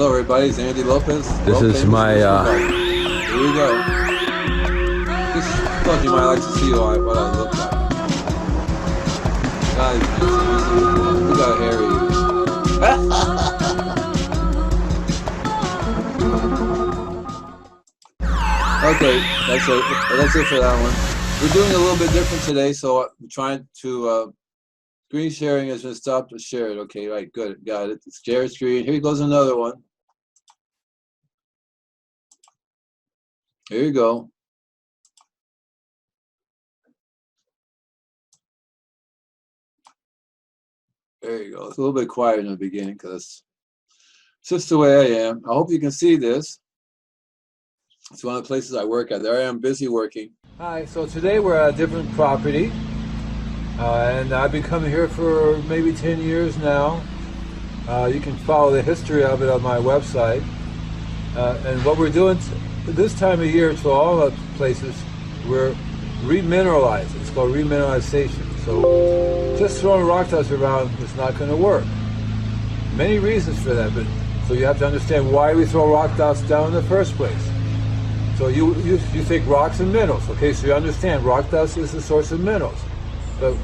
Hello, everybody. It's Andy Lopez. This is my. Here we go. Just thought you might like to see what I look like. God, look how hairy he is. Okay, that's it for that one. We're doing a little bit different today, so I'm trying to. Screen sharing has been stopped to share it. Okay, right, good, got it. Share screen. Here goes another one. Here you go. There you go. It's a little bit quiet in the beginning because it's just the way I am. I hope you can see this. It's one of the places I work at. There I am, busy working. Hi, so today we're at a different property. And I've been coming here for maybe 10 years now. You can follow the history of it on my website. And what we're doing this time of year to all the places, we're remineralizing. It's called remineralization. So just throwing rock dust around is not going to work. Many reasons for that, but so you have to understand why we throw rock dust down in the first place. So you think rocks and minerals. Okay, so you understand rock dust is the source of minerals. But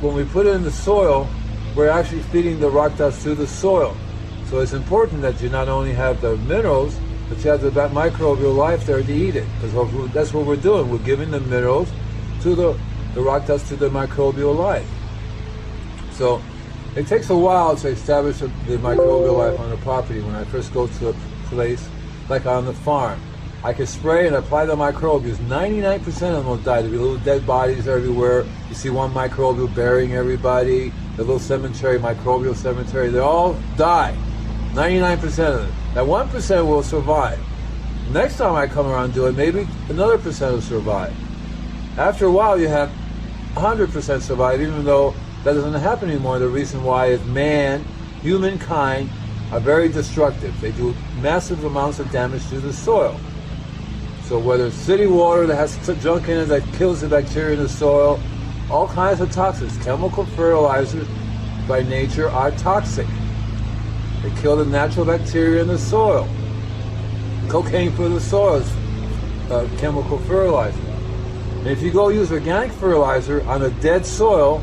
when we put it in the soil, we're actually feeding the rock dust to the soil. So it's important that you not only have the minerals, but you have the microbial life there to eat it. Because that's what we're doing. We're giving the minerals to the rock dust to the microbial life. So it takes a while to establish the microbial life on a property. When I first go to a place, like on the farm, I can spray and apply the microbials. 99% of them will die. There'll be little dead bodies everywhere. You see one microbial burying everybody. The little cemetery, microbial cemetery, they all die. 99% of them. That 1% will survive. Next time I come around and do it, maybe another percent will survive. After a while, you have 100% survive, even though that doesn't happen anymore. The reason why is humankind, are very destructive. They do massive amounts of damage to the soil. So whether it's city water that has junk in it that kills the bacteria in the soil, all kinds of toxins. Chemical fertilizers by nature are toxic. They kill the natural bacteria in the soil. Cocaine for the soil is chemical fertilizer. And if you go use organic fertilizer on a dead soil,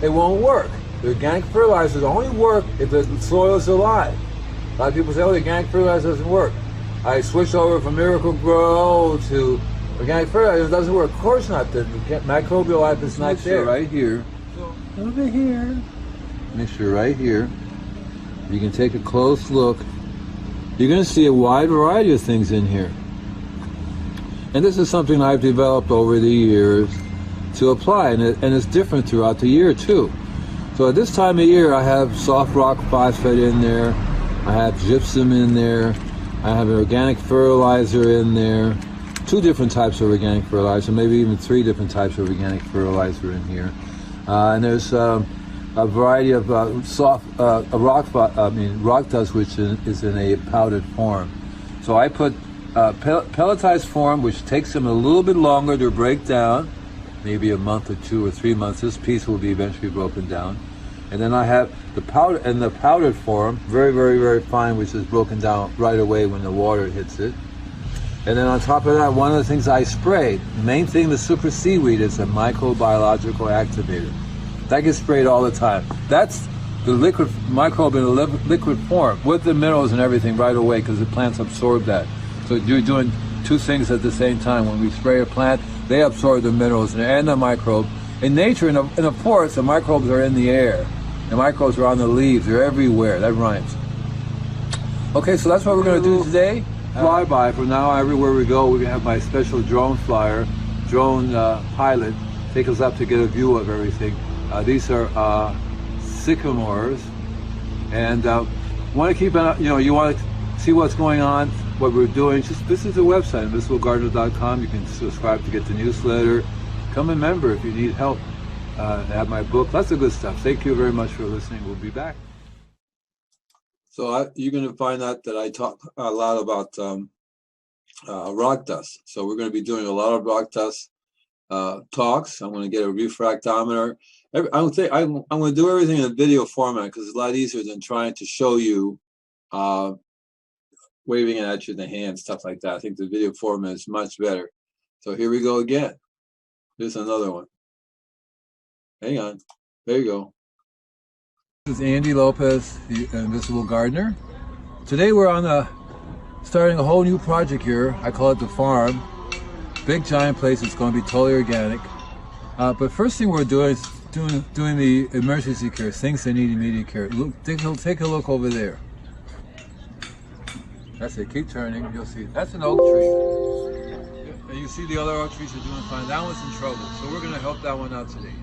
it won't work. The organic fertilizers only work if the soil is alive. A lot of people say, oh, the organic fertilizer doesn't work. I switched over from Miracle Grow to organic fertilizer. It doesn't work. Of course not. The microbial life is not there. Right here. Over here. Mixture right here. You can take a close look. You're going to see a wide variety of things in here. And this is something I've developed over the years to apply, and it's different throughout the year too. So at this time of year, I have soft rock phosphate in there. I have gypsum in there. I have an organic fertilizer in there, 2 different types of organic fertilizer, maybe even 3 different types of organic fertilizer in here. And there's a variety of rock dust, which is in a powdered form. So I put pelletized form, which takes them a little bit longer to break down, maybe a month or 2 or 3 months. This piece will be eventually broken down. And then I have the powdered form, very, very, very fine, which is broken down right away when the water hits it. And then on top of that, one of the things I sprayed, the main thing, the super seaweed, is a microbiological activator. That gets sprayed all the time. That's the liquid microbe in a liquid form with the minerals and everything right away, because the plants absorb that. So you're doing 2 things at the same time. When we spray a plant, they absorb the minerals and the microbe. In nature, in a forest, the microbes are in the air. The microbes are on the leaves. They're everywhere. That rhymes. Okay, so that's what we're going to do today. Flyby. From now, everywhere we go, we're going to have my special drone flyer, drone pilot, take us up to get a view of everything. These are sycamores, and want to keep an you want to see what's going on, what we're doing. Just visit the website, invisiblegardener.com. You can subscribe to get the newsletter. Become a member if you need help. Have my book, lots of good stuff. Thank you very much for listening. We'll be back. So you're going to find out that I talk a lot about rock dust. So we're going to be doing a lot of rock dust talks. I'm going to get a refractometer. I'm going to do everything in a video format because it's a lot easier than trying to show you waving it at you in the hand, stuff like that. I think the video format is much better. So here we go again. Here's another one. Hang on. There you go. This is Andy Lopez, the Invisible Gardener. Today we're on starting a whole new project here. I call it the farm. Big giant place. It's going to be totally organic. But first thing we're doing is doing the emergency care, things that need immediate care. Look, take a look over there. That's it. Keep turning. You'll see. That's an oak tree. And you see the other oak trees are doing fine. That one's in trouble. So we're going to help that one out today.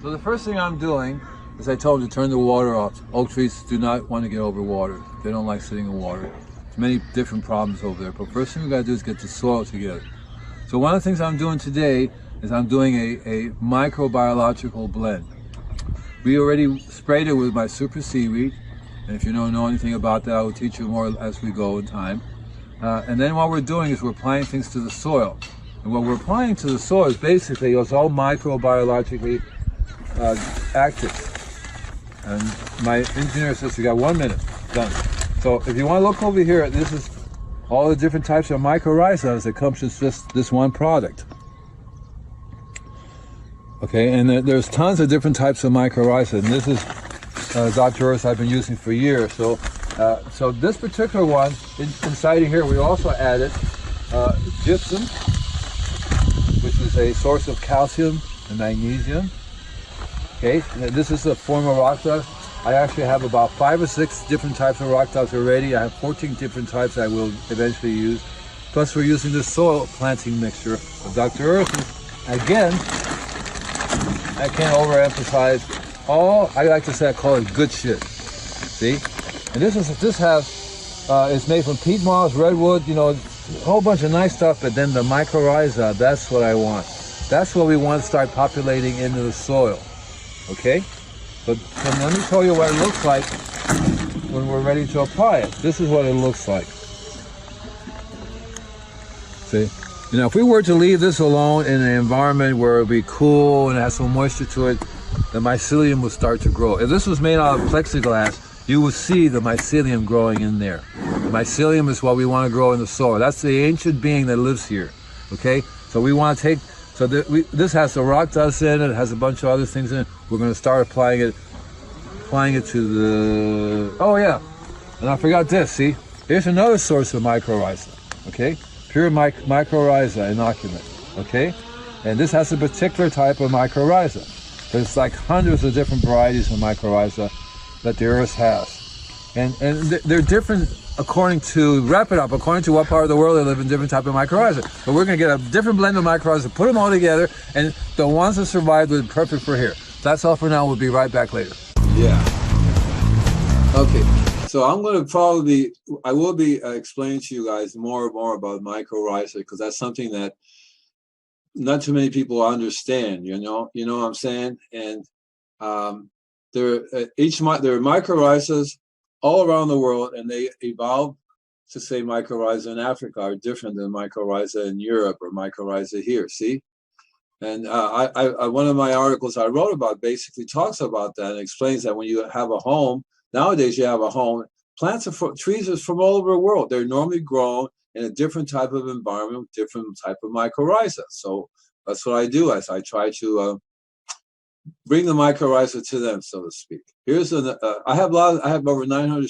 So the first thing I'm doing is I told you to turn the water off. Oak trees do not want to get overwatered. They don't like sitting in water. There's many different problems over there. But first thing we got to do is get the soil together. So one of the things I'm doing today is I'm doing a microbiological blend. We already sprayed it with my super seaweed. And if you don't know anything about that, I will teach you more as we go in time. And then what we're doing is we're applying things to the soil. And what we're applying to the soil is basically it's all microbiologically active. And my engineer says we got 1 minute, done. So if you want to look over here, this is all the different types of mycorrhizas that comes with this one product. Okay, and there's tons of different types of mycorrhiza, and this is Dr. Earth I've been using for years. So this particular one, inside of here, we also added gypsum, which is a source of calcium and magnesium. Okay, and this is a form of rock dust. I actually have about 5 or 6 different types of rock dust already. I have 14 different types I will eventually use. Plus we're using the soil planting mixture of Dr. Earth. Again, I can't overemphasize I like to say I call it good shit. See? And this it's made from peat moss, redwood, you know, a whole bunch of nice stuff, but then the mycorrhiza, that's what I want. That's what we want to start populating into the soil. Okay? But let me show you what it looks like when we're ready to apply it. This is what it looks like. See? You know, if we were to leave this alone in an environment where it would be cool and it has some moisture to it, the mycelium will start to grow. If this was made out of plexiglass, you will see the mycelium growing in there. The mycelium is what we want to grow in the soil. That's the ancient being that lives here. Okay? So we want to take, this has the rock dust in it, it has a bunch of other things in it. We're going to start applying it to the, oh yeah, and I forgot this, see? Here's another source of mycorrhiza, okay? Pure mycorrhiza inoculant, okay? And this has a particular type of mycorrhiza. There's like hundreds of different varieties of mycorrhiza that the earth has. And they're different according to, wrap it up, according to what part of the world they live in, different type of mycorrhiza. But we're going to get a different blend of mycorrhiza, put them all together, and the ones that survived are perfect for here. That's all for now. We'll be right back later. Yeah. Okay. So I'm going to I will be explaining to you guys more and more about mycorrhiza, because that's something that not too many people understand, you know what I'm saying? And there are mycorrhizas all around the world, and they evolved to say mycorrhiza in Africa are different than mycorrhiza in Europe or mycorrhiza here, see? And one of my articles I wrote about basically talks about that and explains that when you have a home, nowadays you have a home, trees are from all over the world. They're normally grown in a different type of environment, different type of mycorrhiza. So that's what I do, as I try to bring the mycorrhiza to them, so to speak. Here's I have over 900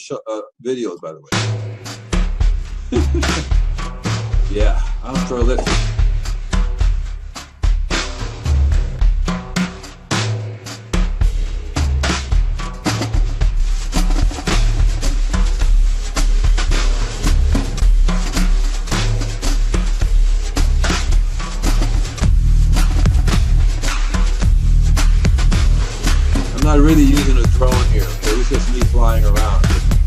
videos, by the way. Yeah, I'm prolific. I'm not really using a drone here, okay? It's just me flying around.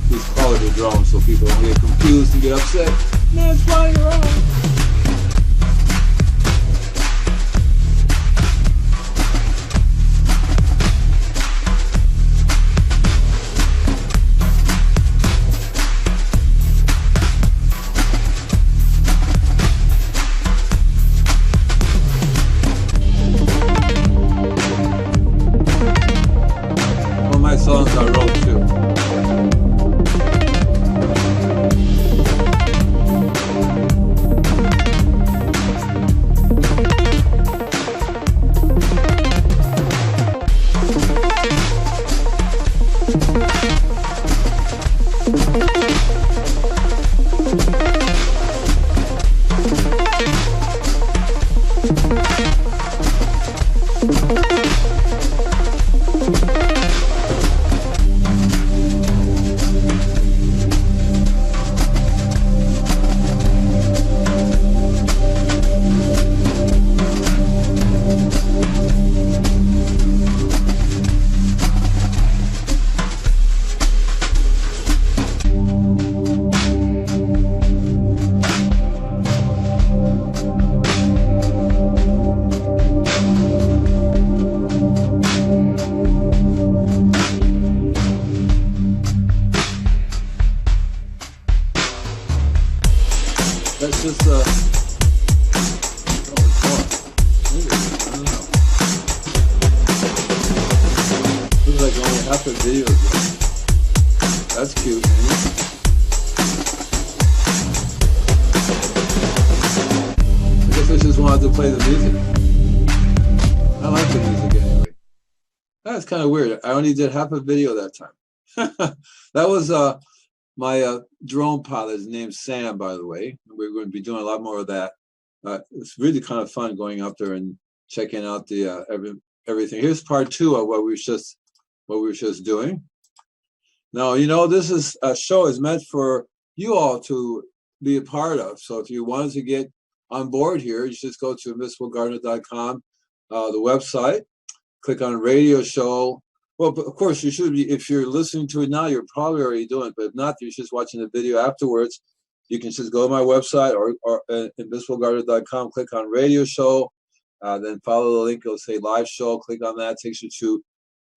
Just call it a drone so people don't get confused and get upset. Man, it's flying around. Songs I wrote too. It's just oh, it's more. Maybe, I don't know. Looks like only half the video is done. That's cute, man. I guess I just wanted to play the music. I like the music anyway. That's kind of weird. I only did half a video that time. That was my drone pilot. His name's Sam, by the way. We're going to be doing a lot more of that. It's really kind of fun going up there and checking out the everything. Here's part 2 of what we were just doing. Now, you know, this is a show is meant for you all to be a part of. So if you wanted to get on board here, you just go to invinciblegardener.com, the website, click on radio show. Well, of course, you should be, if you're listening to it now, you're probably already doing it, but if not, you're just watching the video afterwards. You can just go to my website or invinciblegardener.com, click on radio show, then follow the link. It'll say live show. Click on that. It takes you to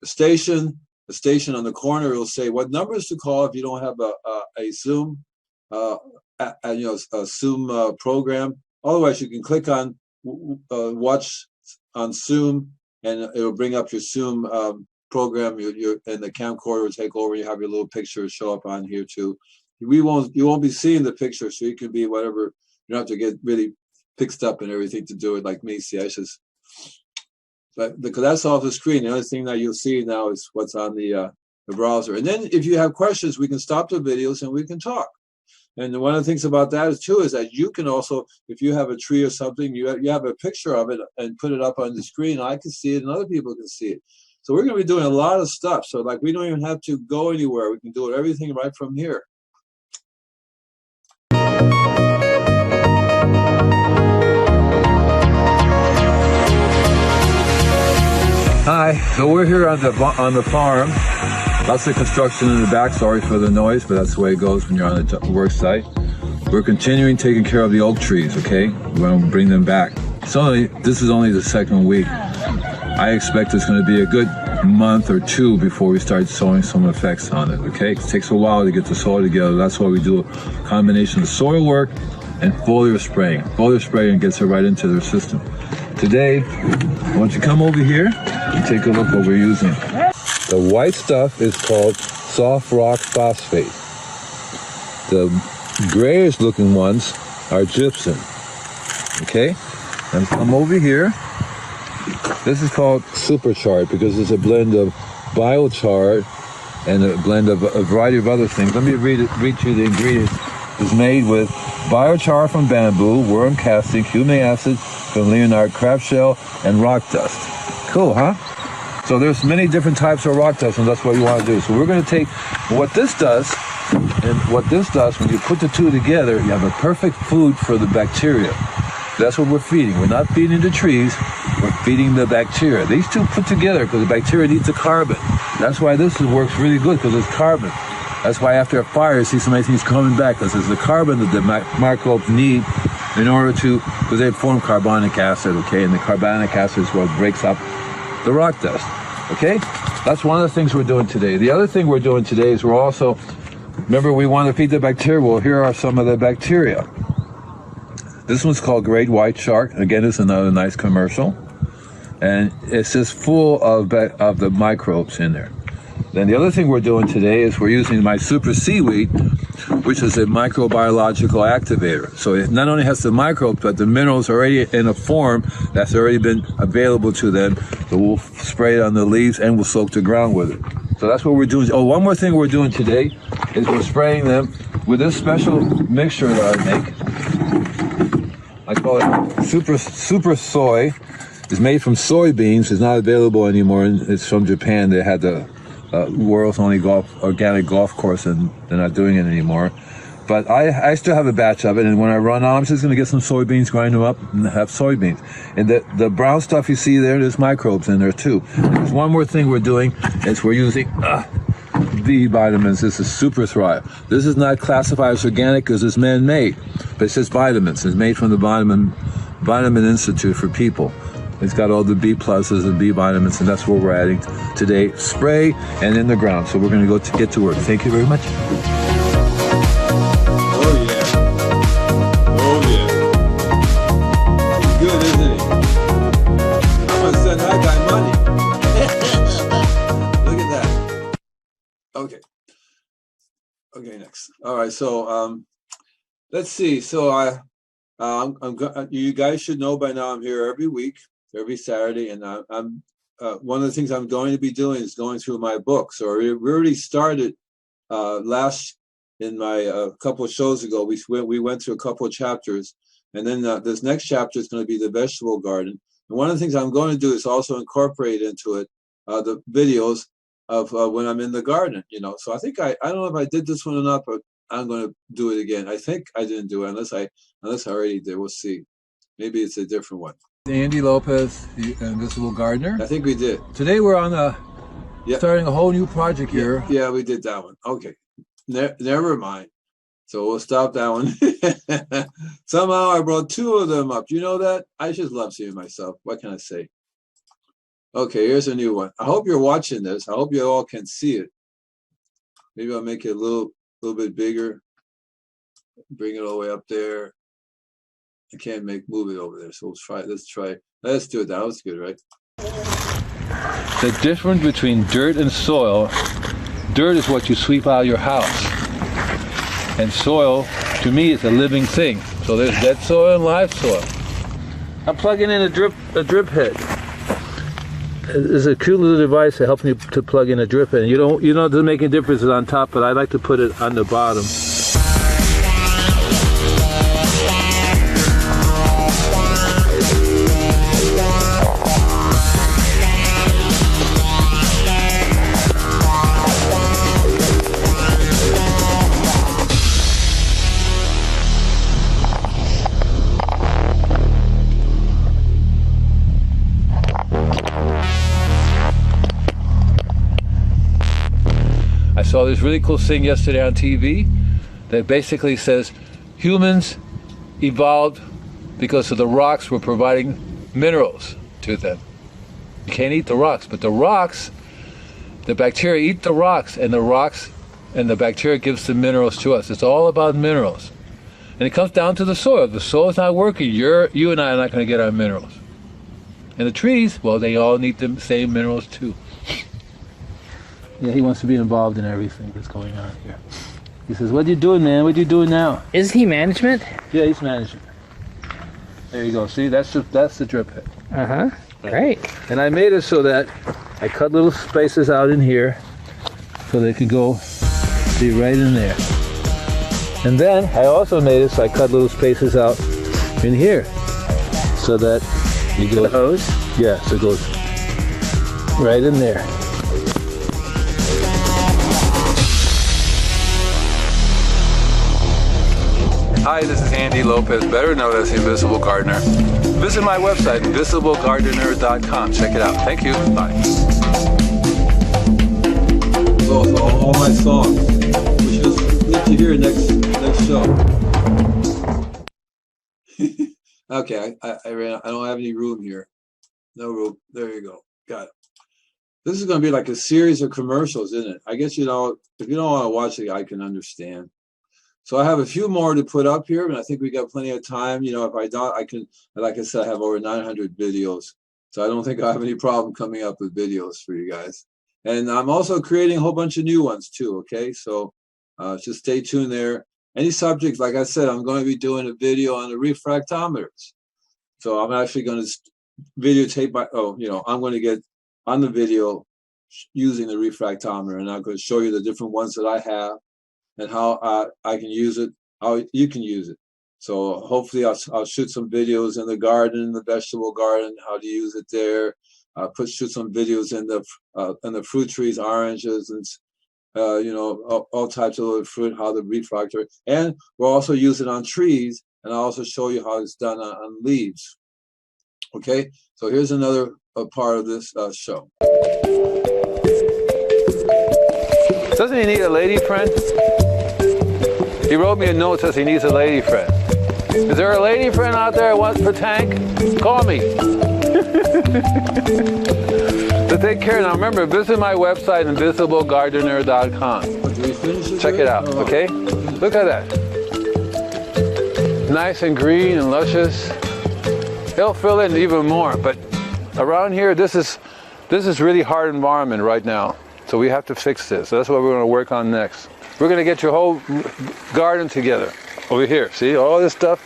the station. The station on the corner will say what numbers to call if you don't have a Zoom, a Zoom program. Otherwise, you can click on watch on Zoom, and it'll bring up your Zoom program. And the camcorder will take over. You have your little picture show up on here too. You won't be seeing the picture, so you can be whatever. You don't have to get really fixed up and everything to do it like me. See, I just. But because that's off the screen, the only thing that you'll see now is what's on the browser. And then if you have questions, we can stop the videos and we can talk. And one of the things about that is that you can also, if you have a tree or something, you have a picture of it and put it up on the screen. I can see it and other people can see it. So we're going to be doing a lot of stuff. So like we don't even have to go anywhere. We can do everything right from here. Hi, so we're here on the farm. Lots of construction in the back. Sorry for the noise, but that's the way it goes when you're on a work site. We're continuing taking care of the oak trees, okay? We're going to bring them back. This is only the second week. I expect it's going to be a good month or 2 before we start showing some effects on it, okay? It takes a while to get the soil together. That's why we do a combination of soil work and foliar spraying. Foliar spraying gets it right into their system. Today, why don't you come over here and take a look what we're using. The white stuff is called soft rock phosphate. The grayish looking ones are gypsum. Okay? And come over here. This is called superchard because it's a blend of biochar and a blend of a variety of other things. Let me read you the ingredients. It's made with biochar from bamboo, worm casting, humic acid from Leonard crab shell, and rock dust. Cool, huh? So there's many different types of rock dust, and that's what you want to do. So we're going to take what this does, and what this does, when you put the two together, you have a perfect food for the bacteria. That's what we're feeding. We're not feeding the trees, we're feeding the bacteria. These two put together because the bacteria needs the carbon. That's why this works really good, because it's carbon. That's why after a fire, you see so many things coming back, because it's the carbon that the microbes need in order to, because they form carbonic acid, okay? And the carbonic acid is what breaks up the rock dust, okay? That's one of the things we're doing today. The other thing we're doing today is we're also, remember we want to feed the bacteria. Well, here are some of the bacteria. This one's called Great White Shark. Again, it's another nice commercial. And it's just full of the microbes in there. Then the other thing we're doing today is we're using my super seaweed, which is a microbiological activator. So it not only has the microbes, but the minerals already in a form that's already been available to them. So we'll spray it on the leaves and we'll soak the ground with it. So that's what we're doing. Oh, one more thing we're doing today is we're spraying them with this special mixture that I make. I call it super soy. It's made from soybeans. It's not available anymore. It's from Japan. They had the world's only organic golf course, and they're not doing it anymore. But I still have a batch of it, and when I run out, I'm just going to get some soybeans, grind them up, and have soybeans. And the brown stuff you see there's microbes in there too. There's one more thing we're doing, is we're using B vitamins. This is Super Thrive. This is not classified as organic because it's man-made, but it's just vitamins. It's made from the Vitamin Institute for people. It's got all the B pluses and B vitamins, and that's what we're adding today. Spray and in the ground. So we're going to go get to work. Thank you very much. Oh yeah. Oh yeah. All right. So let's see. So you guys should know by now I'm here every week, every Saturday, and I'm one of the things I'm going to be doing is going through my book. So we already started in my couple of shows ago. We went through a couple of chapters, and then this next chapter is going to be the vegetable garden. And one of the things I'm going to do is also incorporate into it the videos of when I'm in the garden. So I think I don't know if I did this one or not, but I'm going to do it again. I think I didn't do it unless I already did. We'll see. Maybe it's a different one. Andy Lopez, the Invisible Gardener. I think we did. Today we're on starting a whole new project here. Yeah, we did that one. Okay, never mind. So we'll stop that one. Somehow I brought two of them up. You know that? I just love seeing myself. What can I say? Okay, here's a new one. I hope you're watching this. I hope you all can see it. Maybe I'll make it a little bit bigger. Bring it all the way up there. I can't move it over there. So let's try. Let's do it. That was good, right? The difference between dirt and soil. Dirt is what you sweep out of your house. And soil, to me, is a living thing. So there's dead soil and live soil. I'm plugging in a drip head. It's a cute little device that helps me to plug in a drip head. You know, it doesn't make any difference on top, but I like to put it on the bottom. I saw this really cool thing yesterday on TV that basically says humans evolved because of the rocks were providing minerals to them. You can't eat the rocks, but the bacteria eat the rocks, and the bacteria gives the minerals to us. It's all about minerals. And it comes down to the soil. If the soil is not working, you and I are not going to get our minerals. And the trees, well, they all need the same minerals too. Yeah, he wants to be involved in everything that's going on here. He says, "What are you doing, man? What are you doing now?" Is he management? Yeah, he's management. There you go. See, that's the drip head. Uh-huh. Great. And I made it so that I cut little spaces out in here so they could be right in there. And then I also made it so I cut little spaces out in here so that you go. The hose? Yeah, so it goes right in there. Hi, this is Andy Lopez, better known as the Invisible Gardener. Visit my website, invisiblegardener.com. Check it out. Thank you. Bye. So all my songs, which you'll get to hear next show. Okay, I don't have any room here. No room. There you go. Got it. This is going to be like a series of commercials, isn't it? I guess, if you don't want to watch it, I can understand. So I have a few more to put up here, and I think we got plenty of time. If I don't, I can, like I said, I have over 900 videos. So I don't think I have any problem coming up with videos for you guys. And I'm also creating a whole bunch of new ones too, okay? So just stay tuned there. Any subjects, like I said, I'm going to be doing a video on the refractometers. So I'm actually going to videotape I'm going to get on the video using the refractometer, and I'm going to show you the different ones that I have and how I can use it, how you can use it. So hopefully I'll shoot some videos in the garden, the vegetable garden, how to use it there. Shoot some videos in the fruit trees, oranges, and all types of fruit, how the refractor. And we'll also use it on trees, and I'll also show you how it's done on leaves. Okay, so here's another part of this show. Doesn't he need a lady friend? He wrote me a note that says he needs a lady friend. Is there a lady friend out there who wants for tank? Call me. So take care. Now remember, visit my website, invisiblegardener.com. Check it out, okay? Look at that. Nice and green and luscious. It'll fill in even more, but around here, this is really hard environment right now. So we have to fix this. So that's what we're going to work on next. We're going to get your whole garden together over here. See, all this stuff,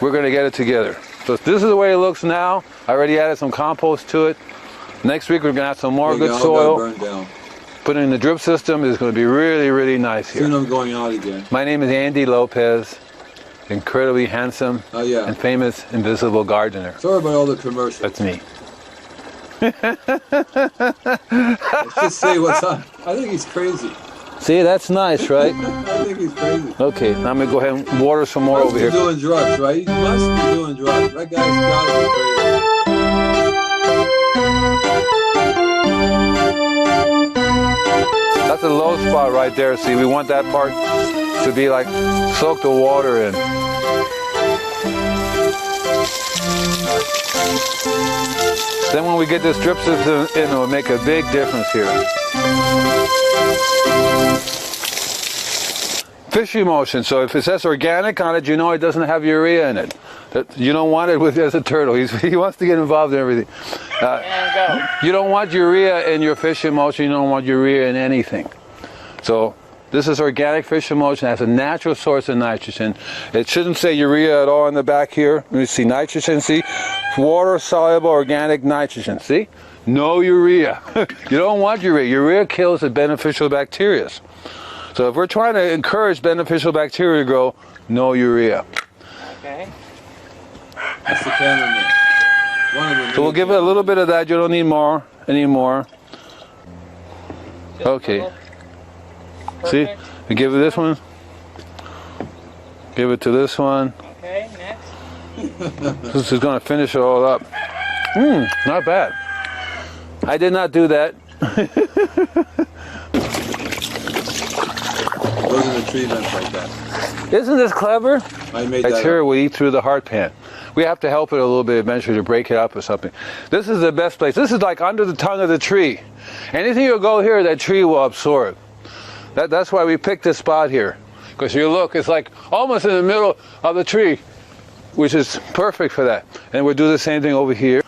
we're going to get it together. So this is the way it looks now. I already added some compost to it. Next week we're going to have some more good soil. Burn down. Put in the drip system is going to be really, really nice here. Soon I'm going out again. My name is Andy Lopez, incredibly handsome and famous invisible gardener. Sorry about all the commercials. That's me. Let's just say what's on. I think he's crazy. See, that's nice, right? I think he's crazy. Okay, now I'm going to go ahead and water some more over here. He must be doing drugs, right? He must be doing drugs. That guy's got to be crazy. That's a low spot right there. See, we want that part to be like soak the water in. Then when we get this drip system in, it'll make a big difference here. Fish emulsion. So if it says organic on it, you know it doesn't have urea in it. You don't want it with as a turtle. He wants to get involved in everything. You don't want urea in your fish emulsion. You don't want urea in anything. So this is organic fish emulsion. It has a natural source of nitrogen. It shouldn't say urea at all in the back here. Let me see nitrogen. See, water soluble organic nitrogen. See, no urea. You don't want urea. Urea kills the beneficial bacteria. So if we're trying to encourage beneficial bacteria to grow, no urea. Okay. That's the cameraman. So we'll give it a little bit of that. You don't need more anymore. Okay. See, we give it this one. Give it to this one. Okay, next. This is going to finish it all up. Not bad. I did not do that. Those are the tree vents like that. Isn't this clever? I made that Bacteria up. will eat through the hard pan. We have to help it a little bit eventually to break it up or something. This is the best place. This is like under the tongue of the tree. Anything you go here, that tree will absorb. That's why we picked this spot here. Because you look, it's like almost in the middle of the tree, which is perfect for that. And we'll do the same thing over here.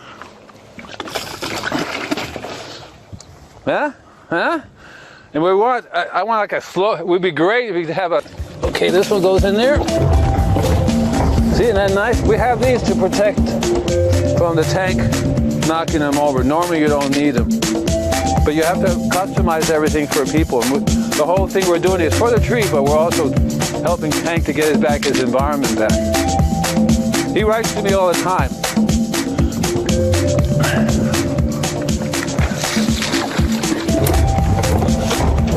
Huh? Huh? And we want, I want like a slow, it would be great if we could have a, okay, this one goes in there. See, isn't that nice? We have these to protect from the tank knocking them over. Normally you don't need them. But you have to customize everything for people. And the whole thing we're doing is for the tree, but we're also helping Tank to get his environment back. He writes to me all the time.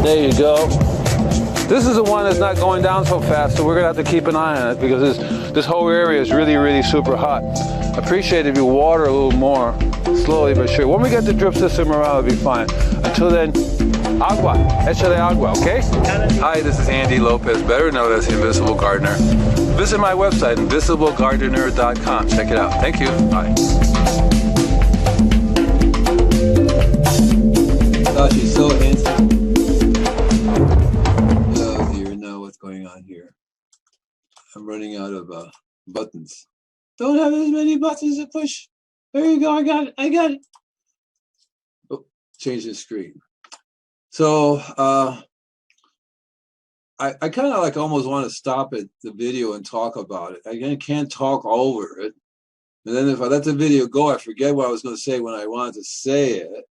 There you go. This is the one that's not going down so fast, so we're going to have to keep an eye on it because this whole area is really, really super hot. I appreciate if you water a little more, slowly but sure. When we get the drip system around, it'll be fine. Until then, agua, échale agua, okay? Hi, this is Andy Lopez, better known as the Invisible Gardener. Visit my website, invisiblegardener.com. Check it out. Thank you. Bye. Gosh, he's so handsome. Oh dear, now what's going on here? I'm running out of buttons. Don't have as many buttons to push. There you go, I got it. Oh, change the screen. So I kind of like almost want to stop the video and talk about it. I can't talk over it. And then if I let the video go, I forget what I was going to say when I wanted to say it.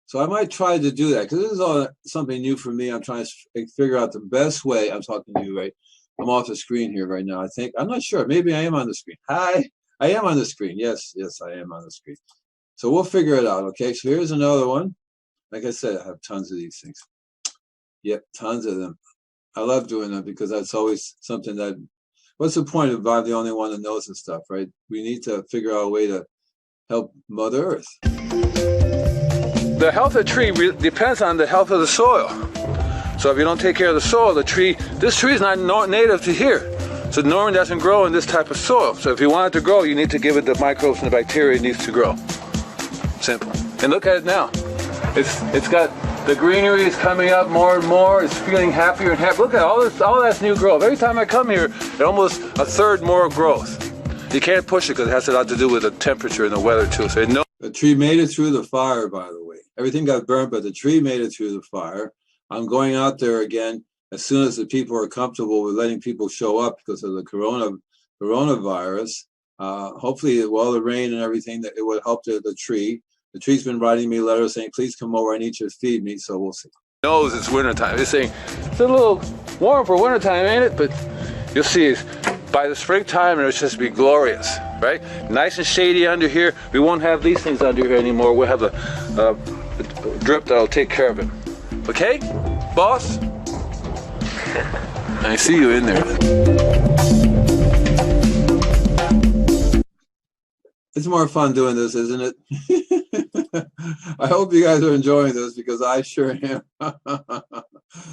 So I might try to do that because this is all something new for me. I'm trying to figure out the best way. I'm talking to you, right? I'm off the screen here right now. I think, I'm not sure. Maybe I am on the screen. Hi, I am on the screen. Yes, I am on the screen. So we'll figure it out, okay? So here's another one. Like I said, I have tons of these things. Yep, tons of them. I love doing them because that's always something that, what's the point of I'm the only one that knows this stuff, right? We need to figure out a way to help Mother Earth. The health of the tree depends on the health of the soil. So if you don't take care of the soil, this tree is not native to here. So normally doesn't grow in this type of soil. So if you want it to grow, you need to give it the microbes and the bacteria it needs to grow. Simple. And look at it now. It's got the greenery is coming up more and more. It's feeling happier and happier. Look at all that's new growth. Every time I come here, it's almost a third more growth. You can't push it because it has a lot to do with the temperature and the weather too. So the tree made it through the fire, by the way. Everything got burnt, but the tree made it through the fire. I'm going out there again. as soon as the people are comfortable with letting people show up because of the coronavirus, hopefully, well, the rain and everything, that it would help the tree. The tree's been writing me letters saying, please come over, I need you to feed me, so we'll see. Knows it's wintertime. It's saying, it's a little warm for wintertime, ain't it? But you'll see, by the springtime, it'll just be glorious, right? Nice and shady under here. We won't have these things under here anymore. We'll have a drip that'll take care of it. Okay, boss? I see you in there. It's more fun doing this, isn't it? I hope you guys are enjoying this because I sure am.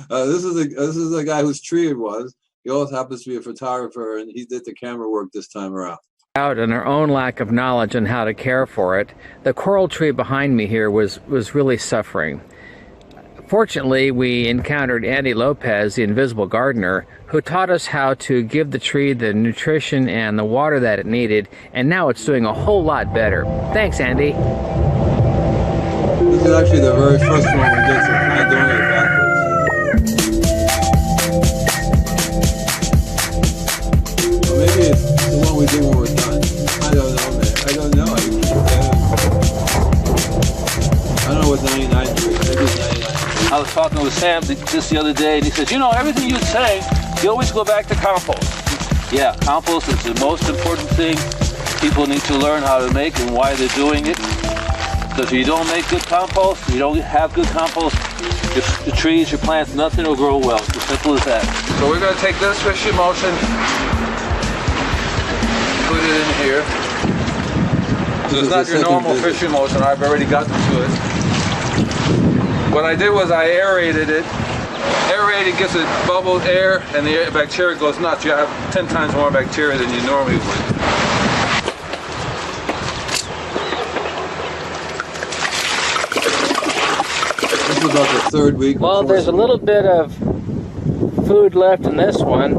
This is a guy whose tree it was. He also happens to be a photographer, and he did the camera work this time around. Out and our own lack of knowledge on how to care for it, the coral tree behind me here was really suffering. Fortunately, we encountered Andy Lopez, the invisible gardener, who taught us how to give the tree the nutrition and the water that it needed, and now it's doing a whole lot better. Thanks, Andy. This is actually the very first one we did, so we're kind of doing it backwards. Or maybe it's the one we do when we're done. I don't know, man. I don't know. I don't know what 99 is. Maybe it's 99. I was talking with Sam just the other day, and he says, you know, everything you say, you always go back to compost. Yeah, compost is the most important thing people need to learn how to make and why they're doing it. Because if you don't make good compost, you don't have good compost, the trees, your plants, nothing will grow well. It's as simple as that. So we're going to take this fish emulsion, put it in here. So it's not your normal fish emulsion. I've already gotten to it. What I did was I aerated it. Aerating gives it bubbled air, and the bacteria goes nuts. You have 10 times more bacteria than you normally would. This is about the third week. Well, there's a little bit of food left in this one,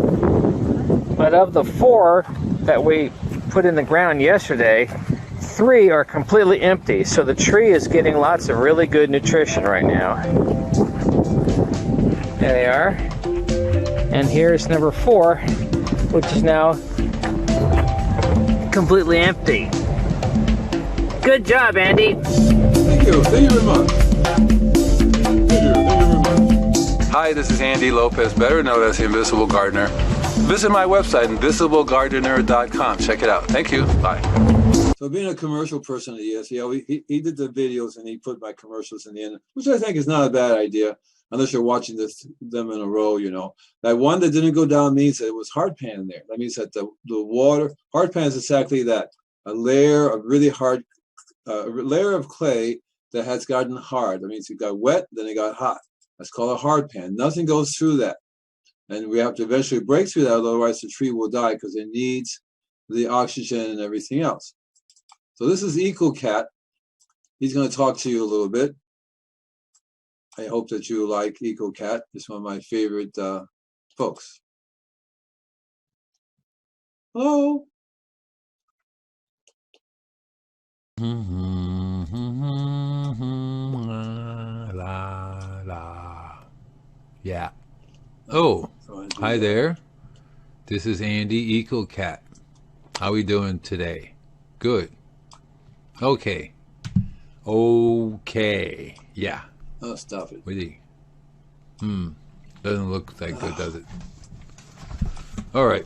but of the 4 that we put in the ground yesterday, 3 are completely empty, so the tree is getting lots of really good nutrition right now. There they are. And here's number 4, which is now completely empty. Good job, Andy. Thank you. Thank you very much. Thank you very much. Hi, this is Andy Lopez, better known as the Invisible Gardener. Visit my website, invisiblegardener.com. Check it out. Thank you. Bye. So being a commercial person at ESEO, he did the videos and he put my commercials in the end, which I think is not a bad idea, unless you're watching them in a row, you know. That one that didn't go down means that it was hard pan in there. That means that the water, hard pan is exactly that, a layer of really hard, a layer of clay that has gotten hard. That means it got wet, then it got hot. That's called a hard pan. Nothing goes through that. And we have to eventually break through that, otherwise the tree will die because it needs the oxygen and everything else. So this is EcoCat. He's going to talk to you a little bit. I hope that you like EcoCat. It's one of my favorite folks. Hello. La la. Yeah. Oh, hi there. This is Andy EcoCat. How we doing today? Good. Okay. Okay. Yeah. Oh, stop it. Doesn't look that good, does it? All right.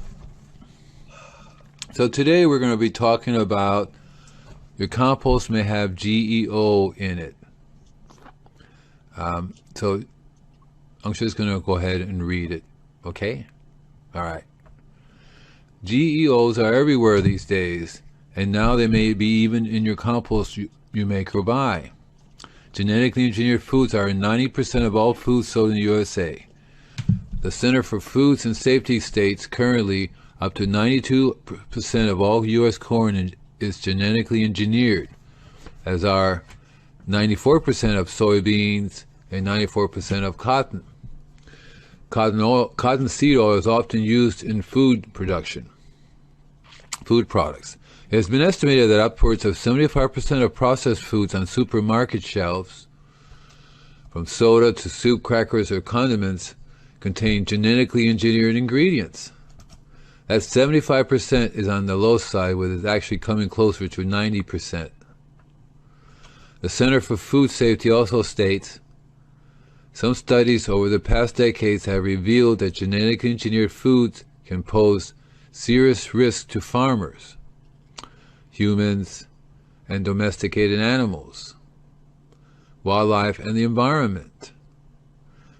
So today we're going to be talking about your compost may have GEO in it. So I'm just going to go ahead and read it. Okay? All right. GEOs are everywhere these days, and now they may be even in your compost you make or buy. Genetically engineered foods are in 90% of all foods sold in the USA. The Center for Foods and Safety states currently up to 92% of all U.S. corn is genetically engineered, as are 94% of soybeans and 94% of cotton. Cottonseed oil is often used in food production, food products. It has been estimated that upwards of 75% of processed foods on supermarket shelves, from soda to soup, crackers, or condiments, contain genetically engineered ingredients. That 75% is on the low side, with it actually coming closer to 90%. The Center for Food Safety also states, some studies over the past decades have revealed that genetically engineered foods can pose serious risk to farmers, humans, and domesticated animals, wildlife, and the environment.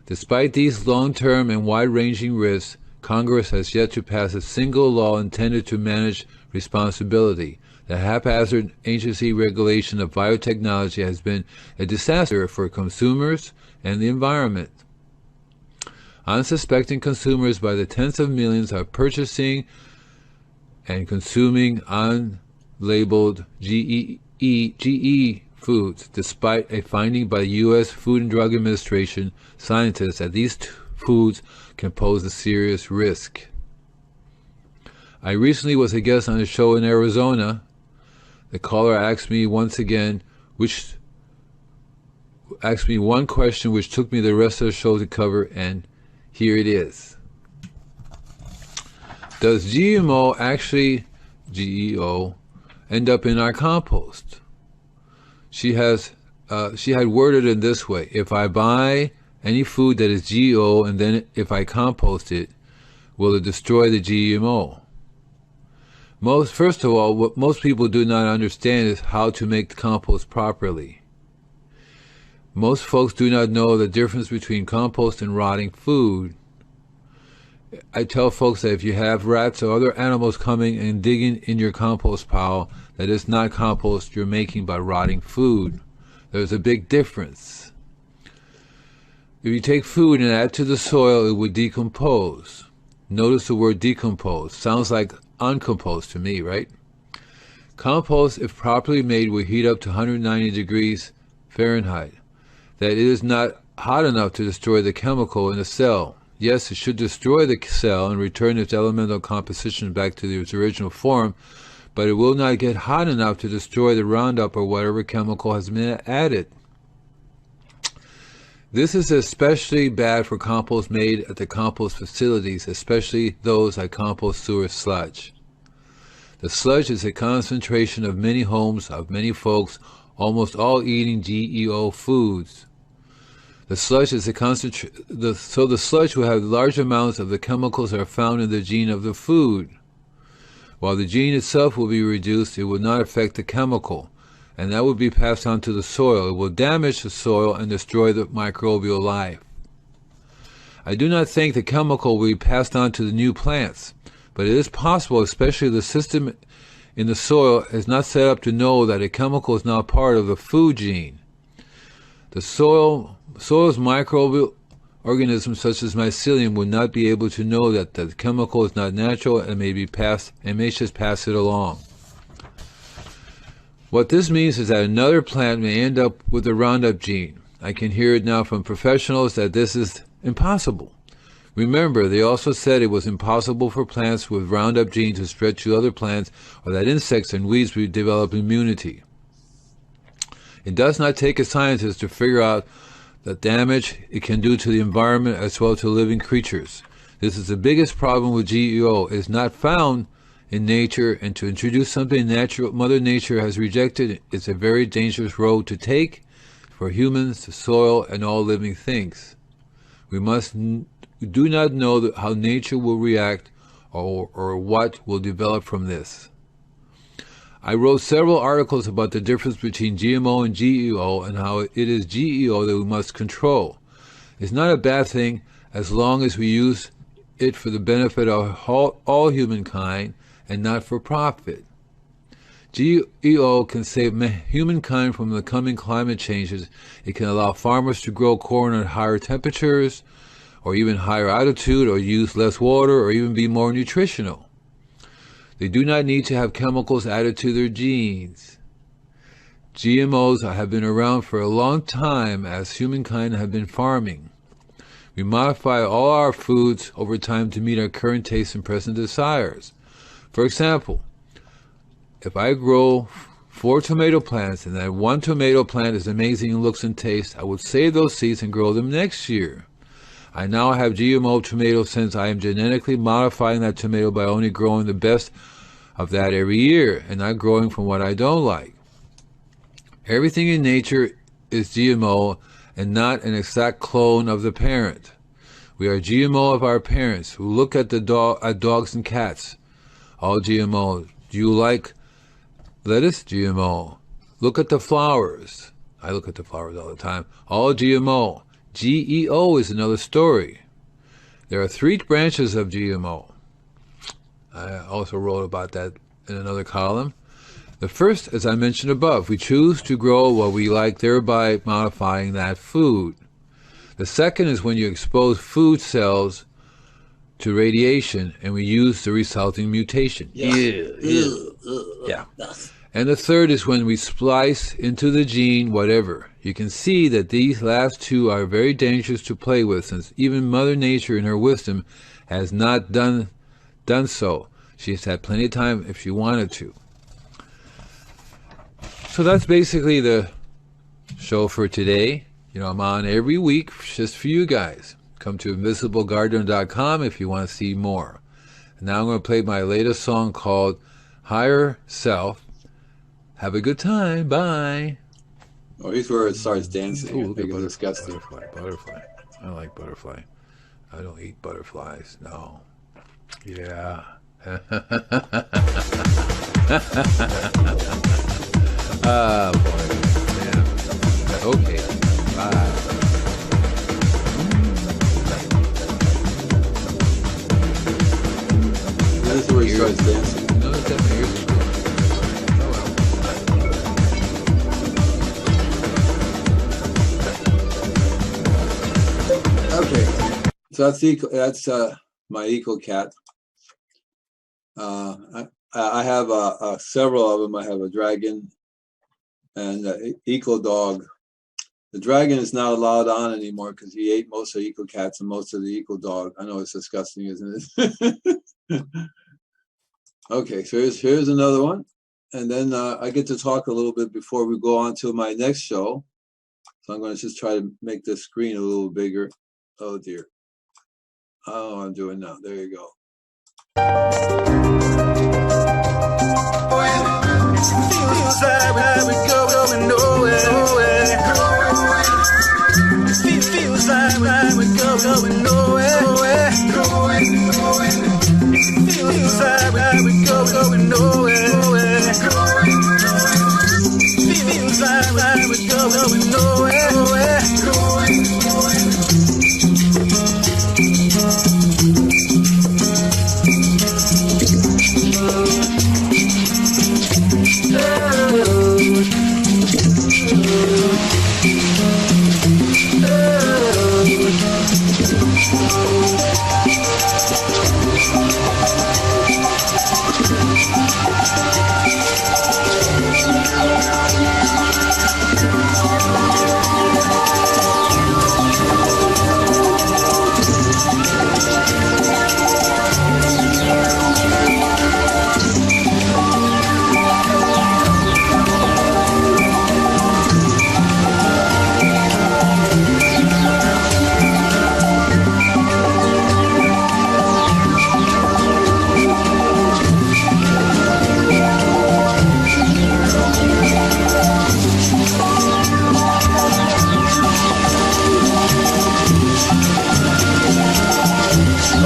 Despite these long-term and wide-ranging risks, Congress has yet to pass a single law intended to manage responsibility. The haphazard agency regulation of biotechnology has been a disaster for consumers and the environment. Unsuspecting consumers by the tens of millions are purchasing and consuming unlabeled GE foods, despite a finding by the U.S. Food and Drug Administration scientists that these foods can pose a serious risk. I recently was a guest on a show in Arizona. The caller asked me once again, asked me one question which took me the rest of the show to cover, and here it is. Does GMO actually, GEO, end up in our compost? She had worded it in this way: if I buy any food that is GEO and then if I compost it, will it destroy the GMO? First of all, what most people do not understand is how to make the compost properly. Most folks do not know the difference between compost and rotting food. I tell folks that if you have rats or other animals coming and digging in your compost pile, that is not compost you're making by rotting food. There's a big difference. If you take food and add to the soil, it would decompose. Notice the word decompose. Sounds like uncompost to me, right? Compost, if properly made, will heat up to 190 degrees Fahrenheit. That it is not hot enough to destroy the chemical in the cell. Yes, it should destroy the cell and return its elemental composition back to its original form, but it will not get hot enough to destroy the Roundup or whatever chemical has been added. This is especially bad for compost made at the compost facilities, especially those that compost sewer sludge. The sludge is a concentration of many homes, of many folks, almost all eating GEO foods. The sludge is so the sludge will have large amounts of the chemicals that are found in the gene of the food. While the gene itself will be reduced, it will not affect the chemical, and that will be passed on to the soil. It will damage the soil and destroy the microbial life. I do not think the chemical will be passed on to the new plants, but it is possible, especially the system in the soil is not set up to know that a chemical is now part of the food gene. The soil's microbial organisms such as mycelium would not be able to know that the chemical is not natural and may just pass it along. What this means is that another plant may end up with the Roundup gene. I can hear it now from professionals that this is impossible. Remember, they also said it was impossible for plants with Roundup gene to spread to other plants, or that insects and weeds would develop immunity. It does not take a scientist to figure out the damage it can do to the environment as well as to living creatures. This is the biggest problem with GEO. It is not found in nature, and to introduce something Mother Nature has rejected is a very dangerous road to take for humans, the soil, and all living things. We do not know how nature will react or what will develop from this. I wrote several articles about the difference between GMO and GEO and how it is GEO that we must control. It's not a bad thing as long as we use it for the benefit of all humankind and not for profit. GEO can save humankind from the coming climate changes. It can allow farmers to grow corn at higher temperatures, or even higher altitude, or use less water, or even be more nutritional. They do not need to have chemicals added to their genes. GMOs have been around for a long time as humankind have been farming. We modify all our foods over time to meet our current tastes and present desires. For example, if I grow 4 tomato plants and that one tomato plant is amazing in looks and taste, I would save those seeds and grow them next year. I now have GMO tomatoes since I am genetically modifying that tomato by only growing the best of that every year and not growing from what I don't like. Everything in nature is GMO and not an exact clone of the parent. We are GMO of our parents who look at at dogs and cats. All GMO. Do you like lettuce? GMO. Look at the flowers. I look at the flowers all the time. All GMO. GEO is another story. There are 3 branches of GMO. I also wrote about that in another column. The first, as I mentioned above, we choose to grow what we like, thereby modifying that food. The second is when you expose food cells to radiation and we use the resulting mutation. Yeah. And the third is when we splice into the gene whatever. You can see that these last 2 are very dangerous to play with, since even Mother Nature in her wisdom has not done so. She's had plenty of time if she wanted to. So that's basically the show for today. You know, I'm on every week just for you guys. Come to invisiblegardener.com if you want to see more. And now I'm going to play my latest song called Higher Self. Have a good time. Bye. Oh, here's where it starts dancing. Ooh, look at disgusting. Butterfly. I like butterfly. I don't eat butterflies. No. Yeah. Ah, boy. Yeah. Okay. Bye. This is where he starts dancing. No, that's definitely yours. Oh, well. Okay. So that's my eco cat. I have several of them. I have a dragon and an eco dog. The dragon is not allowed on anymore because he ate most of the eco cats and most of the eco dog. I know it's disgusting, isn't it? Okay, so here's another one. And then I get to talk a little bit before we go on to my next show. So I'm going to just try to make the screen a little bigger. Oh dear. Oh, I'm doing now. There you go. Feels like we're going nowhere. Feels like we're going nowhere. Feels like we're going nowhere. Feels like we're going nowhere.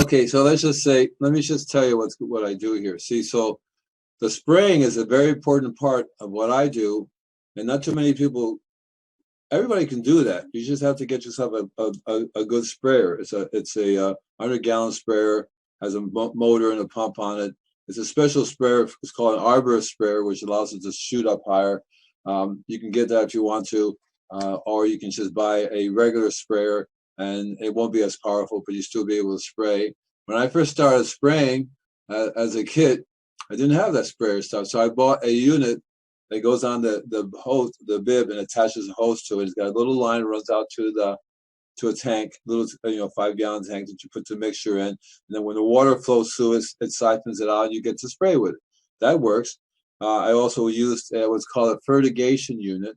Okay, so let me just tell you what I do here. See, so the spraying is a very important part of what I do, and not too many people. Everybody can do that. You just have to get yourself a good sprayer. It's a 100-gallon sprayer, has a motor and a pump on it. It's a special sprayer. It's called an arborist sprayer, which allows it to shoot up higher. You can get that if you want to, or you can just buy a regular sprayer, and it won't be as powerful, but you still be able to spray. When I first started spraying as a kid, I didn't have that sprayer stuff, so I bought a unit that goes on the hose, the bib, and attaches a hose to it. It's got a little line that runs out to a tank, little 5-gallon tank that you put the mixture in, and then when the water flows through it siphons it out, and you get to spray with it. That works. I also used what's called a fertigation unit.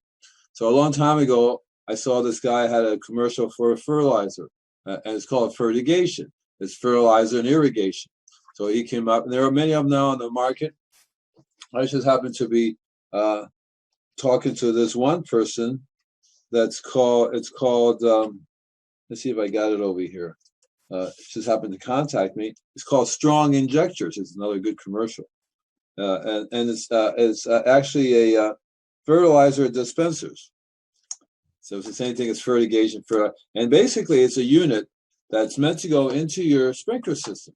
So a long time ago, I saw this guy had a commercial for a fertilizer, and it's called fertigation. It's fertilizer and irrigation. So he came up, and there are many of them now on the market. I just happened to be talking to this one person let's see if I got it over here. Just happened to contact me. It's called Strong Injectors. It's another good commercial. And it's actually a fertilizer dispensers. So it's the same thing as fertigation. And basically it's a unit that's meant to go into your sprinkler system.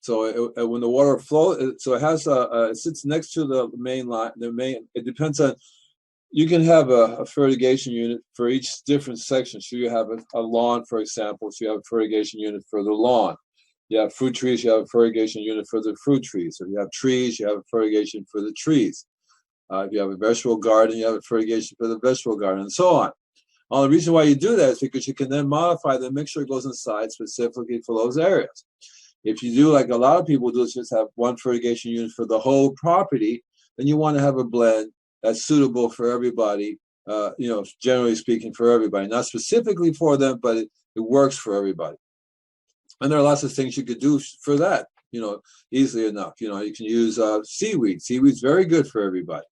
So when the water flows, so it has it sits next to the main line. It depends on. You can have a fertigation unit for each different section. So you have a lawn, for example. So you have a fertigation unit for the lawn. You have fruit trees. You have a fertigation unit for the fruit trees. If you have trees, you have a fertigation for the trees. If you have a vegetable garden, you have a fertigation for the vegetable garden, and so on. The reason why you do that is because you can then modify the mixture that goes inside specifically for those areas. If you do like a lot of people do, just have one fertigation unit for the whole property, then you want to have a blend that's suitable for everybody, generally speaking, for everybody. Not specifically for them, but it works for everybody. And there are lots of things you could do for that, easily enough. You can use seaweed. Seaweed's very good for everybody.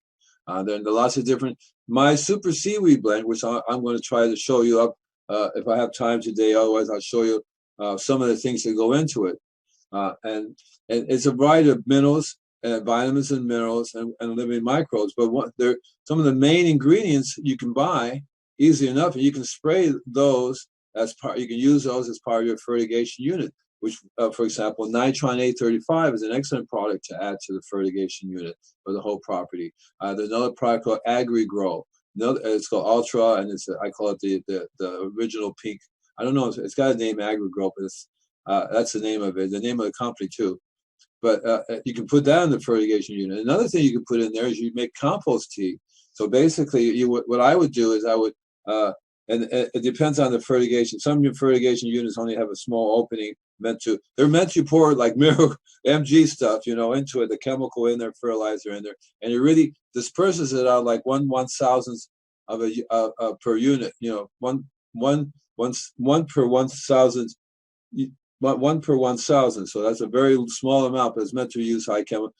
There are lots of different, my super seaweed blend, which I'm going to try to show you up if I have time today. Otherwise, I'll show you some of the things that go into it. And it's a variety of minerals, vitamins and minerals, and living microbes. But some of the main ingredients you can buy easily enough, and you can spray those as part. You can use those as part of your fertigation unit. Which, for example, nitron 835 is an excellent product to add to the fertigation unit for the whole property. There's another product called AgriGrow. It's called Ultra, and I call it the original pink. I don't know. It's got a name, AgriGrow, but that's the name of it. The name of the company too. But you can put that in the fertigation unit. Another thing you can put in there is you make compost tea. So basically, what I would do is I would, and it depends on the fertigation. Some of your fertigation units only have a small opening. They're meant to pour like Miracle MG stuff, into it, the chemical in there, fertilizer in there, and it really disperses it out like 1/1000th of a per unit. One per 1,000. 1 per 1,000. So that's a very small amount, but it's meant to use high chemical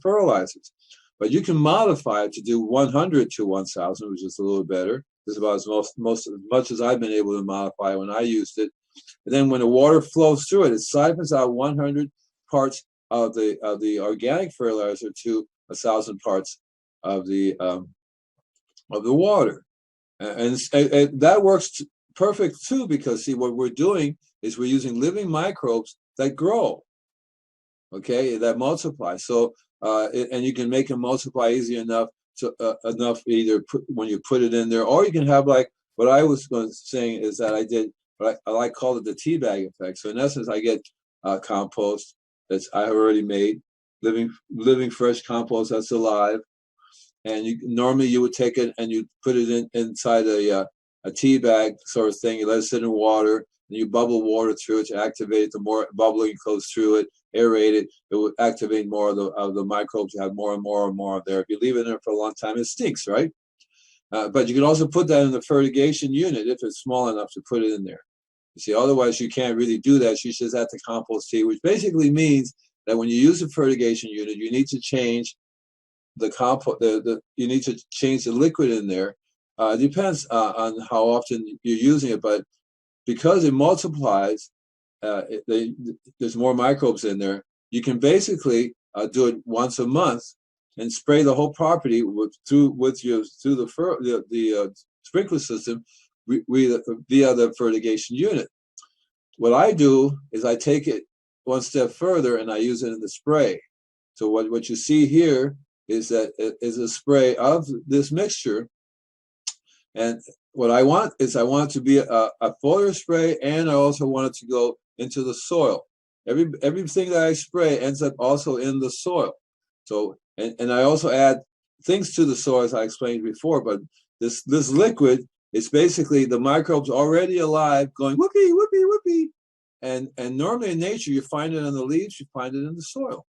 fertilizers. But you can modify it to do 100 to 1,000, which is a little better. This is about as much as I've been able to modify when I used it. And then when the water flows through it, it siphons out 100 parts of the organic fertilizer to 1,000 parts of the water, and that works perfect too. Because see, what we're doing is we're using living microbes that grow, that multiply. So and you can make them multiply easy enough either when you put it in there, or you can have like what I was saying is that I did. But I call it the tea bag effect. So in essence, I get compost that's I have already made, living fresh compost that's alive, and normally you would take it and you put it inside a tea bag sort of thing. You let it sit in water, and you bubble water through it to activate it. The more bubbling goes through it, aerate it, it will activate more of the microbes. You have more and more and more there. If you leave it in there for a long time, it stinks, right? But you can also put that in the fertigation unit if it's small enough to put it in there. You see, otherwise you can't really do that. You just add the compost tea, which basically means that when you use a fertigation unit, you need to change the compost. You need to change the liquid in there. It depends on how often you're using it, but because it multiplies, there's more microbes in there. You can basically do it once a month and spray the whole property through the sprinkler system via the fertigation unit. What I do is I take it one step further and I use it in the spray. So what you see here is that it is a spray of this mixture. And what I want it to be a foliar spray, and I also want it to go into the soil. Everything that I spray ends up also in the soil. So and I also add things to the soil, as I explained before, but this liquid is basically the microbes already alive going whoopee, whoopee, whoopee. And normally in nature, you find it in the leaves, you find it in the soil.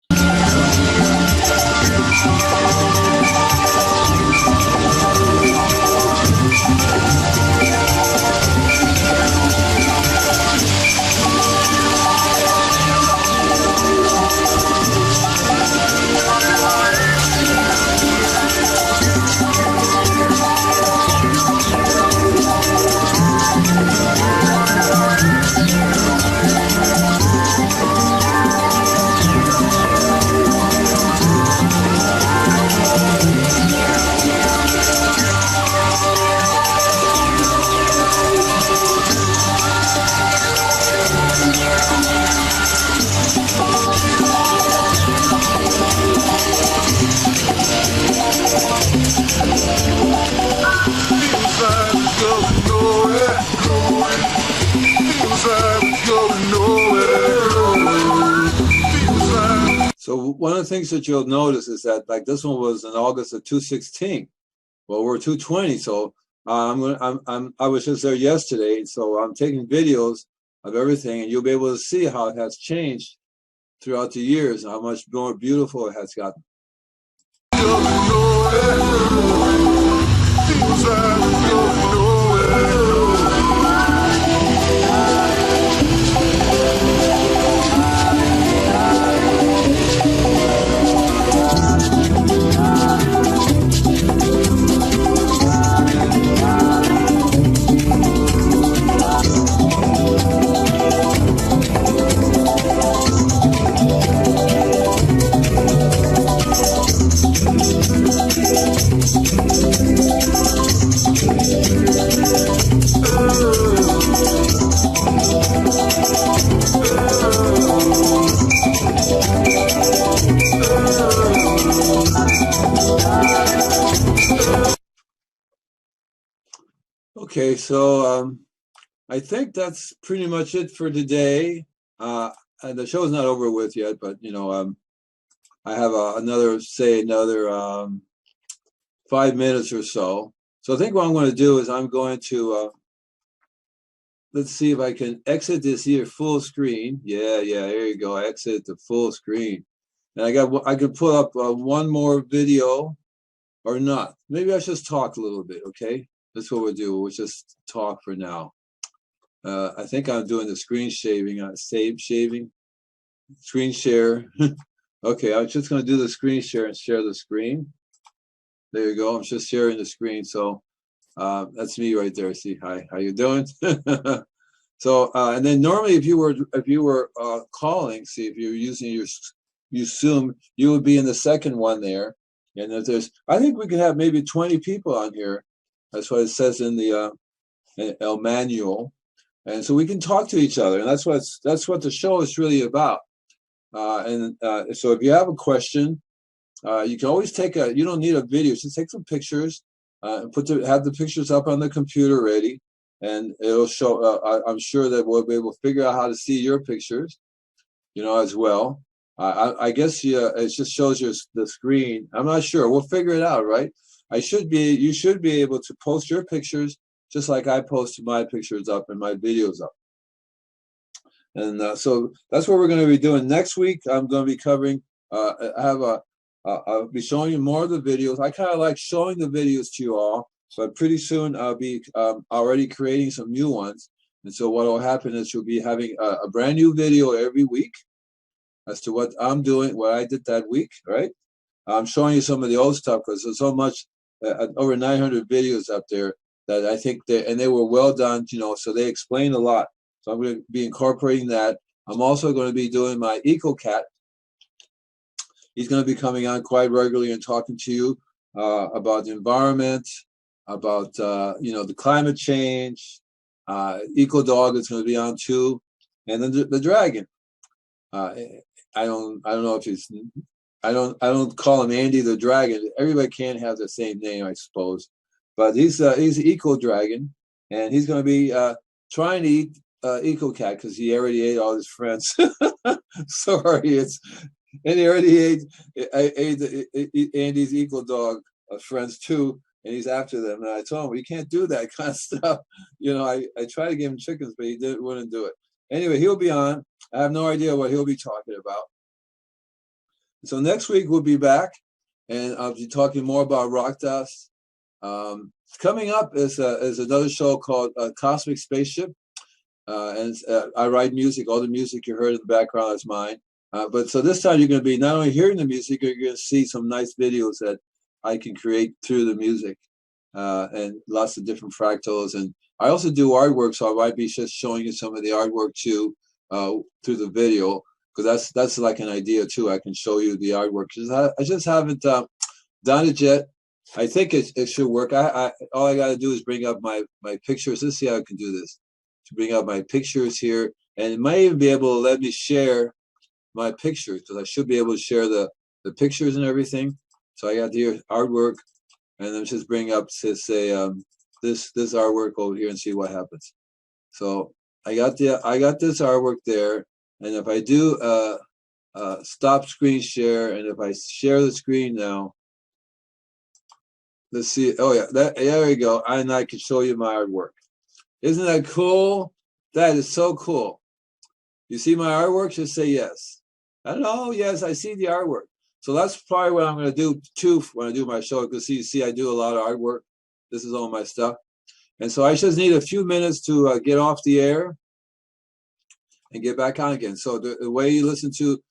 one of the things that you'll notice is that like this one was in August of 2016. Well, we're 2020, so I was just there yesterday, so I'm taking videos of everything, and you'll be able to see how it has changed throughout the years and how much more beautiful it has gotten. Okay, so I think that's pretty much it for today. And the show's not over with yet, but you know, I have another 5 minutes or so. So I think what I'm going to do is I'm going to let's see if I can exit this here full screen. Yeah, there you go. Exit the full screen, and I can pull up one more video or not. Maybe I should just talk a little bit. Okay. That's what we'll do. We'll just talk for now. I think I'm doing the screen screen share. Okay, I'm just going to do the screen share and share the screen. There you go. I'm just sharing the screen. So that's me right there. See, hi, how you doing? So and then normally if you were calling, see if you're using your Zoom, you would be in the second one there. And if there's, I think we can have maybe 20 people on here. That's what it says in the manual, and so we can talk to each other, and that's what the show is really about. So if you have a question, you can always you don't need a video, just take some pictures, and have the pictures up on the computer ready, and it'll show. I'm sure that we'll be able to figure out how to see your pictures, you know, as well. I guess it just shows you the screen. I'm not sure. We'll figure it out, right? You should be able to post your pictures just like I post my pictures up and my videos up. And so that's what we're going to be doing next week. I'm going to be covering. I'll be showing you more of the videos. I kind of like showing the videos to you all, but pretty soon I'll be already creating some new ones. And so what will happen is you'll be having a brand new video every week as to what I'm doing, what I did that week, right? I'm showing you some of the old stuff because there's so much. Over 900 videos up there that I think they were well done, you know, so they explain a lot. So I'm going to be incorporating that. I'm also going to be doing my EcoCat. He's going to be coming on quite regularly and talking to you about the environment, about, you know, the climate change. EcoDog is going to be on too. And then the dragon. I don't know if he's... I don't call him Andy the Dragon. Everybody can't have the same name, I suppose. But he's Eco Dragon, and he's going to be trying to eat EcoCat because he already ate all his friends. Sorry, and he already ate Andy's Eco Dog friends too, and he's after them. And I told him, you can't do that kind of stuff. You know, I tried to give him chickens, but he wouldn't do it. Anyway, he'll be on. I have no idea what he'll be talking about. So next week we'll be back, and I'll be talking more about rock dust. Coming up is another show called Cosmic Spaceship, and I write music. All the music you heard in the background is mine. But so this time you're going to be not only hearing the music, you're going to see some nice videos that I can create through the music, and lots of different fractals. And I also do artwork, so I might be just showing you some of the artwork too through the video. Because that's like an idea too. I can show you the artwork. I just haven't done it yet. I think it should work. All I got to do is bring up my pictures. Let's see how I can do this. To bring up my pictures here, and it might even be able to let me share my pictures because I should be able to share the pictures and everything. So I got the artwork, and then just bring up this artwork over here and see what happens. So I got this artwork there. And if I do stop screen share, and if I share the screen now, let's see. Oh yeah, there we go. And I can show you my artwork. Isn't that cool? That is so cool. You see my artwork? Just say yes. I know. Yes, I see the artwork. So that's probably what I'm going to do too when I do my show. Because you see, I do a lot of artwork. This is all my stuff. And so I just need a few minutes to get off the air and get back on again. So the way you listen to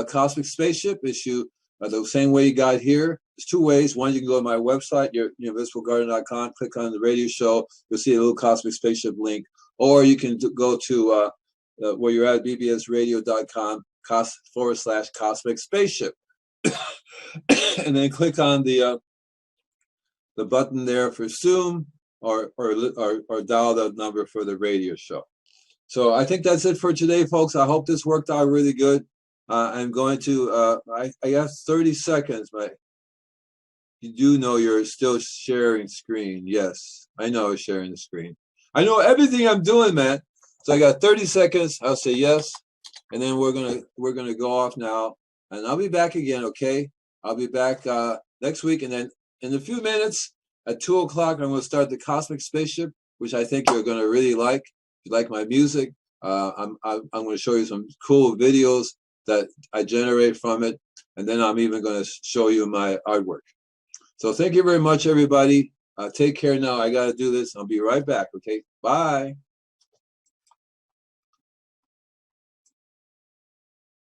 Cosmic Spaceship is the same way you got here. There's two ways. One, you can go to my website, invisiblegarden.com, click on the radio show. You'll see a little Cosmic Spaceship link. Or you can go to where you're at, bbsradio.com / Cosmic Spaceship. And then click on the button there for Zoom or dial the number for the radio show. So I think that's it for today, folks. I hope this worked out really good. I'm going to, I have 30 seconds, but you do know you're still sharing screen. Yes, I know I'm sharing the screen. I know everything I'm doing, man. So I got 30 seconds. I'll say yes. And then we're gonna go off now. And I'll be back again, okay? I'll be back next week. And then in a few minutes at 2 o'clock, I'm gonna start the Cosmic Spaceship, which I think you're gonna really like. If you like my music, I'm gonna show you some cool videos that I generate from it. And then I'm even gonna show you my artwork. So thank you very much, everybody. Take care now. I got to do this. I'll be right back. Okay. Bye.